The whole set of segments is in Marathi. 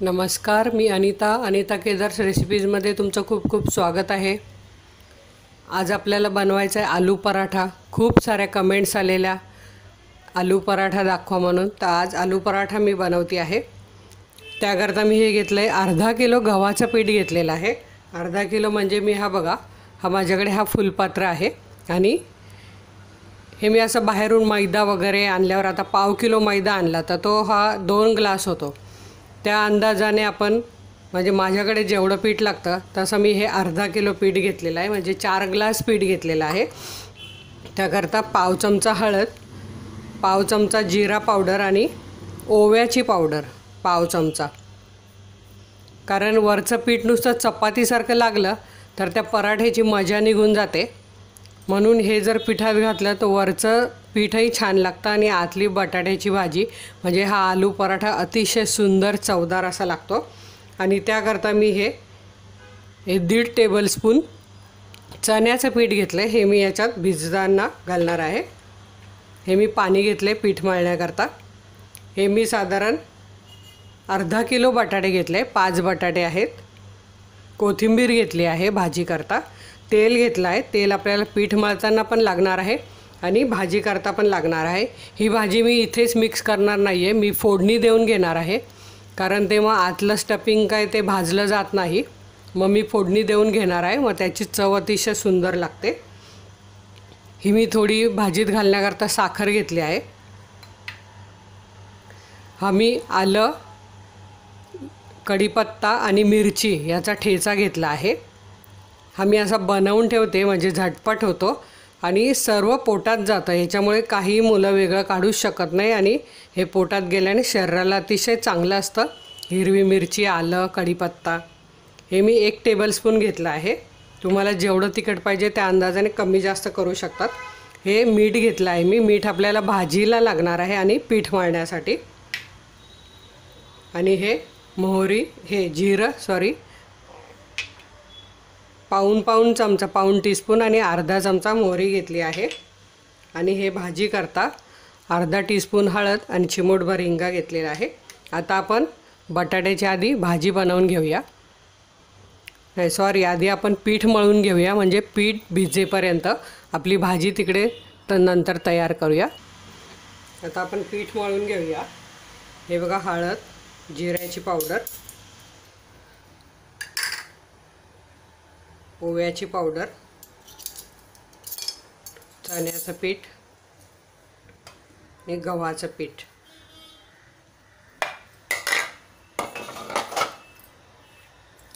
नमस्कार, मी अनिता केदार्स रेसिपीजमध्ये तुमचं खूप खूप स्वागत आहे। आज आपल्याला बनवायचा आहे आलू पराठा। खूप साऱ्या कमेंट्स आलेल्या आलू पराठा दाखवा म्हणून, तर आज आलू पराठा मी बनवते आहे। त्याकरता मी हे घेतलं आहे, अर्धा किलो गव्हाचं पीठ घेतलेलं आहे। अर्धा किलो म्हणजे मी हा माझ्याकडे हा फुलपात्र आहे आणि हे मी असं बाहेरून मैदा वगैरे आणल्यावर आता पाव किलो मैदा आणला तर तो हा 2 ग्लास होतो। त्या अंदाजाने आपण म्हणजे माझ्याकडे जेवढं पीठ लागतं तसं मी हे अर्धा किलो पीठ घेतलेलं आहे, म्हणजे 4 ग्लास पीठ घेतलेलं आहे। त्याकरता पाव चमचा हळद, पाव चमचा जिरा पावडर आणि ओव्याची पावडर पाव चमचा, कारण वरचं पीठ नुसतं चपातीसारखं लागलं तर त्या पराठ्याची मजा निघून जाते। म्हणून हे जर पिठात घातलं तर वरचं पीठही छान लागतं आणि आतली बटाट्याची भाजी म्हणजे हा आलू पराठा अतिशय सुंदर चवदार असा लागतो। आणि त्याकरता मी हे 1.5 टेबलस्पून चण्याचं पीठ घेतलं आहे, हे मी याच्यात भिजताना घालणार आहे। हे मी पाणी घेतले पीठ मळण्याकरता। हे मी साधारण अर्धा किलो बटाटे घेतले, 5 बटाटे आहेत। कोथिंबीर घेतली आहे भाजी करता। तेल घेतलं आहे, तेल आपल्याला पीठ मळताना पण लागणार आहे आणि भाजी करता पण लागणार आहे। ही भाजी मी इथेच मिक्स करणार नाही आहे, मी फोडणी देऊन घेणार आहे, कारण तेव्हा आतलं स्टफिंग काय ते भाजलं जात नाही। मग मी फोडणी देऊन घेणार आहे, मग त्याची चव अतिशय सुंदर लागते। ही मी थोडी भाजीत घालण्याकरता साखर घेतली आहे। हा मी आलं, कढीपत्ता आणि मिरची याचा ठेचा घेतला आहे। हा मी असा बनवून ठेवते म्हणजे झटपट होतो आणि सर्व पोटात जातं, याच्यामुळे काही मुलं वेगळं काढूच शकत नाही आणि हे पोटात गेल्याने शरीराला अतिशय चांगलं असतं। हिरवी मिरची, आलं, कढीपत्ता हे मी 1 टेबलस्पून घेतलं आहे। तुम्हाला जेवढं तिखट पाहिजे त्या अंदाजाने कमी जास्त करू शकतात। हे मीठ घेतलं आहे मी, मीठ आपल्याला भाजीला लागणार आहे आणि पीठ मळण्यासाठी। आणि हे मोहरी, हे जिरं पाऊण चमचा, पाऊण टीस्पून आणि अर्धा चमचा मोहरी घेतली आहे। आणि हे भाजी करता अर्धा टीस्पून हळद आणि चिमूटभर हिंग घेतलेला आहे। आता आपण बटाट्याच्या आधी भाजी बनवून घेऊया, आधी आपण पीठ मळून घेऊया, म्हणजे पीठ भिजेपर्यंत आपली भाजी तिकडे नंतर तयार करूया। आता आपण पीठ मळून घेऊया। हे बघा, हळद, जिऱ्याची पावडर, ओव्याची पावडर, चण्याचं पीठ आणि गव्हाचं पीठ।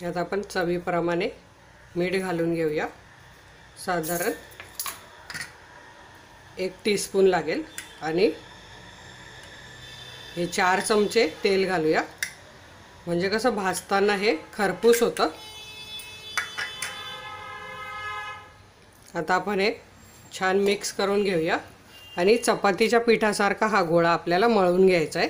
यात आपण चवीप्रमाणे मीठ घालून घेऊया, साधारण 1 टीस्पून लागेल। आणि हे 4 चमचे तेल घालूया, म्हणजे कसं भाजताना हे खरपूस होतं। आता आपण हे छान मिक्स करून घेऊया आणि चपातीच्या पिठासारखा हा गोळा आपल्याला मळून घ्यायचा आहे।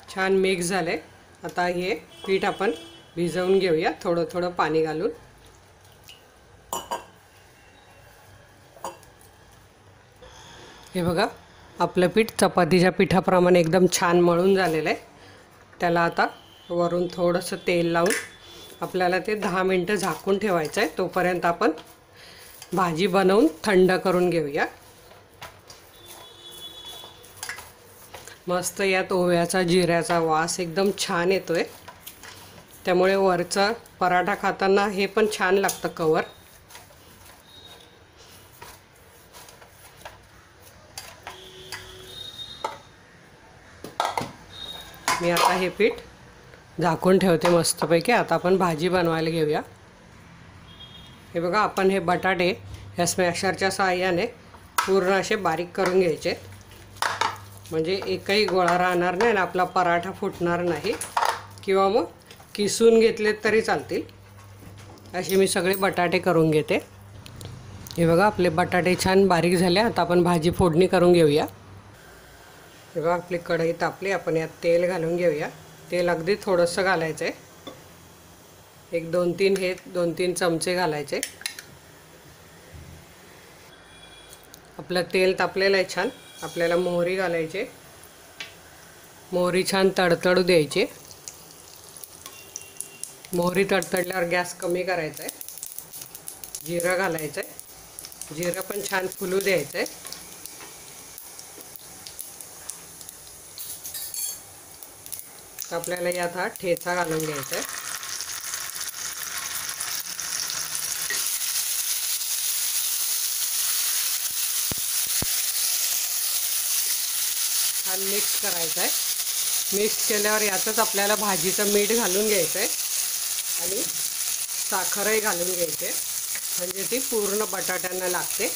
छान मिक्स झाले। आता हे पीठ आपण भिजवून घेऊया थोडं थोडं पाणी घालून। हे बघा, आपलं पीठ चपातीच्या पिठाप्रमाणे एकदम छान मळून झालेलं आहे। त्याला आता वरून थोडंसं तेल लावून आपल्याला ते 10 मिनिटं झाकून ठेवायचं आहे। तोपर्यंत आपण भाजी बनवून थंड करून घेऊया। मस्त यात ओव्याचा, जिऱ्याचा वास एकदम छान येतोय, त्यामुळे वरचा पराठा खाताना हे पण छान लागतं कवर। मी आता हे पीठ झाकून ठेवते मस्तपैकी। आता आपण भाजी बनवायला घेऊया। हे बघा, आपण हे बटाटे या स्मॅशरच्या सहाय्याने पूर्ण असे बारीक करून घ्यायचे, म्हणजे एकही गोळा राहणार नाही आणि आपला पराठा फुटणार नाही, किंवा मग किसून घेतले तरी चालतील। असे मी सगळे बटाटे करून घेते। हे बघा, आपले बटाटे छान बारीक झाले। आता आपण भाजी फोडणी करून घेऊया। हे बघा, आपली कढई तापली, आपण यात तेल घालून घेऊया। तेल अगदी थोडंसं घालायचं आहे, एक 2-3 चमचे घालायचे। आपलं तेल तापलेलं आहे छान. आपल्याला मोहरी घालायची. मोहरी छान तडतडू द्यायची. मोहरी तडतडल्यावर गॅस कमी करायचा आहे. जिरं घालायचं आहे. जिरं पण छान फुलू द्यायचं आहे. आपल्याला यात हा ठेचा घालून घ्यायचा आहे. छान मिक्स करायचं आहे. मिक्स केल्यावर यातच आपल्याला भाजीचं मीठ घालून घ्यायचं आहे आणि साखरही घालून घ्यायचे, म्हणजे ती पूर्ण बटाट्यांना लागते.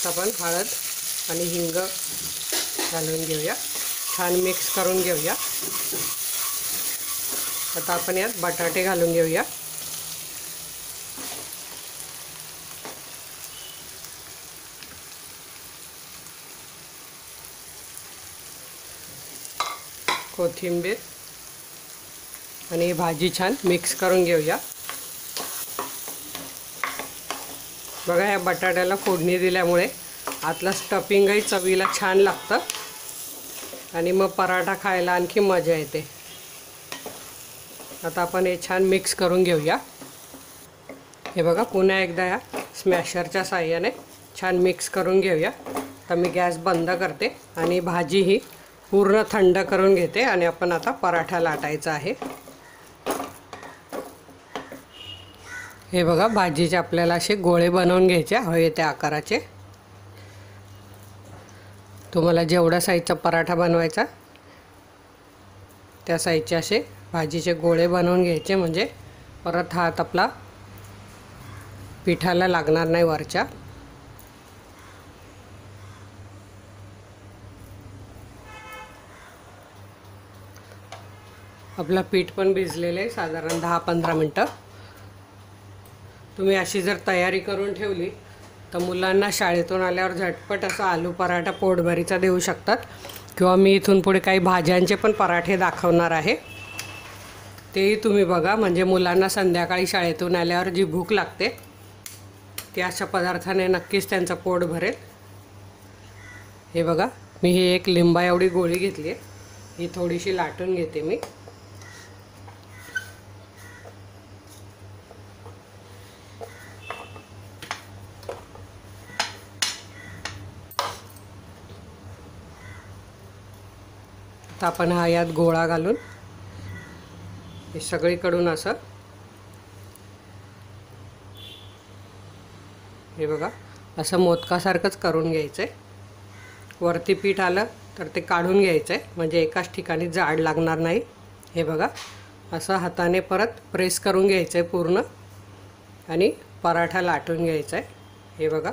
आपण हळद आणि हिंग घालून घेऊया. छान मिक्स करून घेऊया. आता आपण यात बटाटे घालून घेऊया. कोथिंबीर आणि भाजी छान मिक्स करून घेऊया. बघा, या बटाट्याला फोडणी दिल्यामुळे आतलं स्टफिंगही चवीला छान लागतं आणि मग पराठा खायला आणखी मजा येते. आता आपण हे छान मिक्स करून घेऊया. हे बघा, पुन्हा एकदा या स्मॅशरच्या साहाय्याने छान मिक्स करून घेऊया. तर मी गॅस बंद करते आणि भाजी ही पूर्ण थंड करून घेते आणि आपण आता पराठा लाटायचा आहे. हे बघा, भाजीचे आपल्याला असे गोळे बनवून घ्यायचे हवे त्या आकाराचे. तुम्हाला जेवढा साईजचा पराठा बनवायचा त्या साईजचे असे भाजीचे गोळे बनवून घ्यायचे, म्हणजे परत हात आपला पिठाला लागणार नाही वरच्या. आपला पीठ पण भिजलेलं आहे साधारण 10-15 मिनटं. तुम्ही अशी जर तयारी करून ठेवली तर मुलांना शाळेतून आल्यावर झटपट असा आलू पराठा पोटभरीचा देऊ शकतात. किंवा मी इथून पुढे काही भाज्यांचे पण पराठे दाखवणार आहे, तेही तुम्ही बघा. म्हणजे मुलांना संध्याकाळी शाळेतून आल्यावर जी भूक लागते ती अशा पदार्थाने नक्कीच त्यांचं पोट भरेल. हे बघा, मी ही एक लिंबा एवढी गोळी घेतली आहे. ही थोडीशी लाटून घेते मी. तर आपण हा यात गोळा घालून हे सगळीकडून असं, हे बघा, असं मोदकासारखंच करून घ्यायचं आहे. वरती पीठ आलं तर ते काढून घ्यायचं आहे, म्हणजे एकाच ठिकाणी जाड लागणार नाही. हे बघा, असं हाताने परत प्रेस करून घ्यायचं आहे पूर्ण आणि पराठा लाटून घ्यायचा आहे. हे बघा,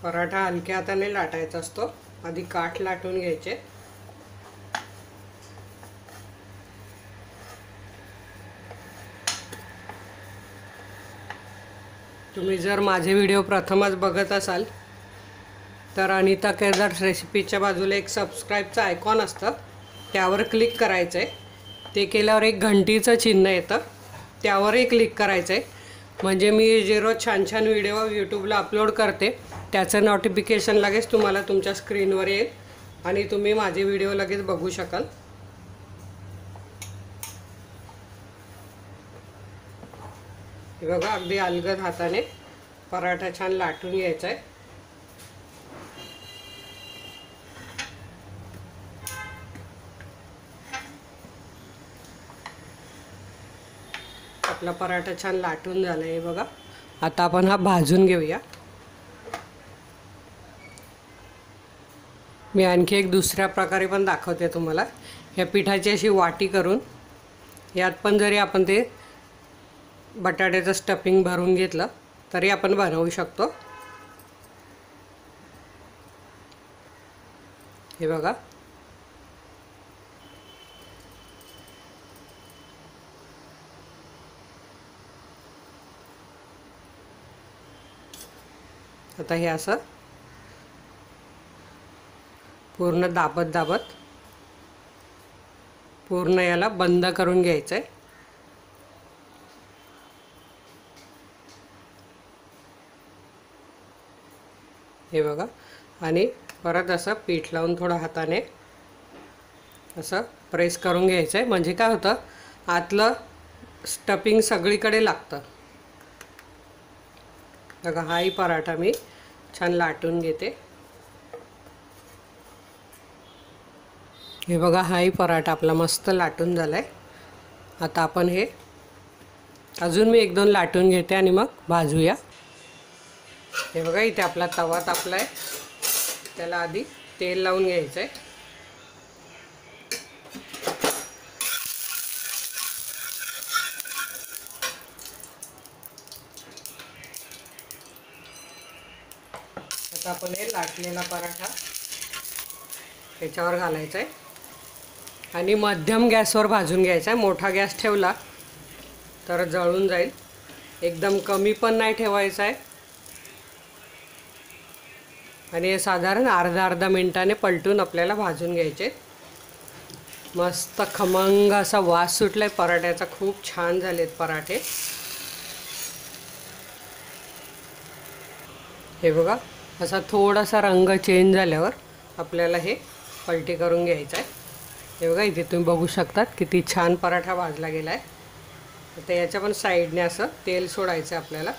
पराठा हलक्या हाताने लाटायचा असतो. आधी काठ लाटून घ्यायचे. तुम्ही जर माझे व्हिडिओ प्रथमच बघत असाल तर अनिता केदार रेसिपीच्या बाजूला एक सबस्क्राईबचं आयकॉन असतं, त्यावर क्लिक करायचं आहे. ते केल्यावर एक घंटीचं चिन्ह येतं, त्यावरही क्लिक करायचं आहे. म्हणजे मी जे रोज छान छान व्हिडिओ यूट्यूबला अपलोड करते त्याचं नोटिफिकेशन लगेच तुम्हाला तुमच्या स्क्रीनवर येईल आणि तुम्ही माझे व्हिडिओ लगेच बघू शकाल. हे बघा, अगदी अलगद हाताने पराठा छान लाटून घ्यायचा आहे. आपला पराठा छान लाटून झाला आहे बघा. आता आपण हा भाजून घेऊया. मी आणखी एक दुसऱ्या प्रकारे पण दाखवते तुम्हाला. या पिठाची अशी वाटी करून यात पण जरी आपण ते बटाट्याचं स्टफिंग भरून घेतलं तरी आपण बनवू शकतो. हे बघा, आता हे असं पूर्ण दाबत दाबत पूर्ण याला बंद करून घ्यायचं आहे। हे बघा, आणि परत असं पीठ लावून थोडं हाताने असं प्रेस करून घ्यायचं आहे, म्हणजे काय होतं आतलं स्टफिंग सगळीकडे लागतं। बघा, हाही पराठा मी छान लाटून घेते। हे बघा, हाही पराठा आपला मस्त लाटून झाला आहे। आता आपण हे अजून मी 1-2 लाटून घेते आणि मग भाजूया। हे बघा, इथे आपला तवा तापला आहे, त्याला आधी तेल लावून घ्यायचं आहे। आता आपण हे लाटलेला पराठा त्याच्यावर घालायचा आहे आणि मध्यम गॅसवर भाजून घ्यायचा आहे। मोठा गॅस ठेवला तर जळून जाईल, एकदम कमी पण नाही ठेवायचा आहे। आणि हे साधारण अर्धा मिनिटाने पलटून आपल्याला भाजून घ्यायचे। मस्त खमंग असा वास सुटलाय पराठ्याचा, खूप छान झालेत पराठे। हे बघा, असा थोडासा रंग चेंज झाल्यावर आपल्याला हे पलटी करून घ्यायचं आहे। हे बघा, इथे तुम्ही बघू शकतात किती छान पराठा भाजला गेला आहे। आता याच्या पण साईडने असं तेल सोडायचं आपल्याला,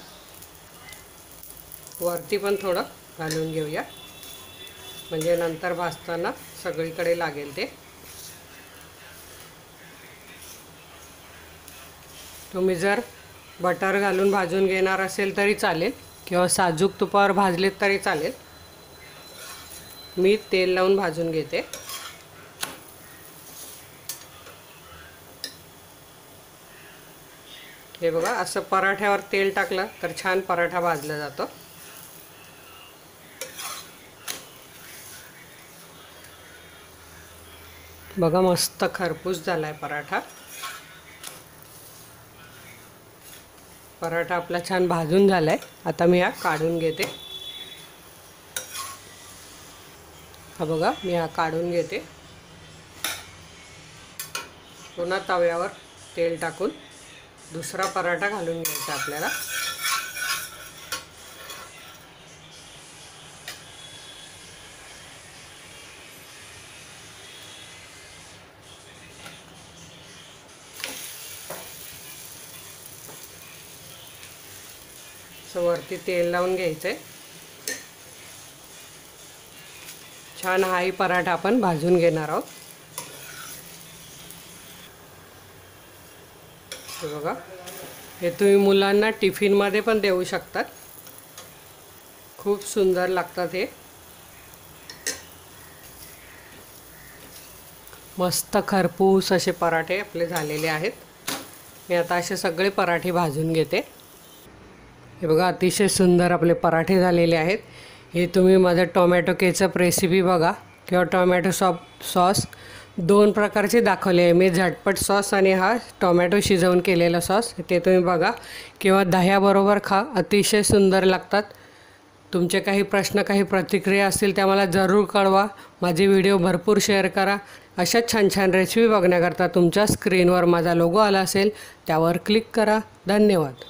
वरती पण थोडं घालून घेऊया, म्हणजे नंतर भाजताना सगळीकडे लागेल ते। तुम्ही जर बटर घालून भाजून घेणार असेल तरी चालेल किंवा साजूक तुपावर भाजलेत तरी चालेल। मी तेल लावून भाजून घेते। हे बघा, असं पराठ्यावर तेल टाकलं तर छान पराठा भाजला जातो। बघा, मस्त खरपूस झालाय पराठा। पराठा आपला छान भाजून झालाय। आता मी हा काढून घेते। हा बघा, मी हा काढून घेते। पुन्हा तव्यावर तेल टाकून दुसरा पराठा घालून घ्यायचा आपल्याला। वरती तेल लावून घ्यायचंय। छान हाही पराठा आपण भाजून घेणार आहोत। हे बघा, हे तुम्ही मुलांना टिफिनमध्ये पण देऊ शकतात, खूप सुंदर लागतात हे। मस्त खरपूस असे पराठे आपले झालेले आहेत। मी आता असे सगळे पराठे भाजून घेते। हे बघा, अतिशय सुंदर आपले पराठे झालेले आहेत। हे तुम्ही माझं टोमॅटो केचप रेसिपी बघा किंवा टोमॅटो सॉस 2 प्रकारचे दाखवले आहे मी, झटपट सॉस आणि हा टोमॅटो शिजवून केलेला सॉस, ते तुम्ही बघा किंवा दह्याबरोबर खा, अतिशय सुंदर लागतात। तुमचे काही प्रश्न काही प्रतिक्रिया असतील त्या मला जरूर कळवा। माझे व्हिडिओ भरपूर शेअर करा। अशा छान छान रेसिपी बघण्याकरता तुमच्या स्क्रीनवर माझा लोगो आला असेल, त्यावर क्लिक करा। धन्यवाद।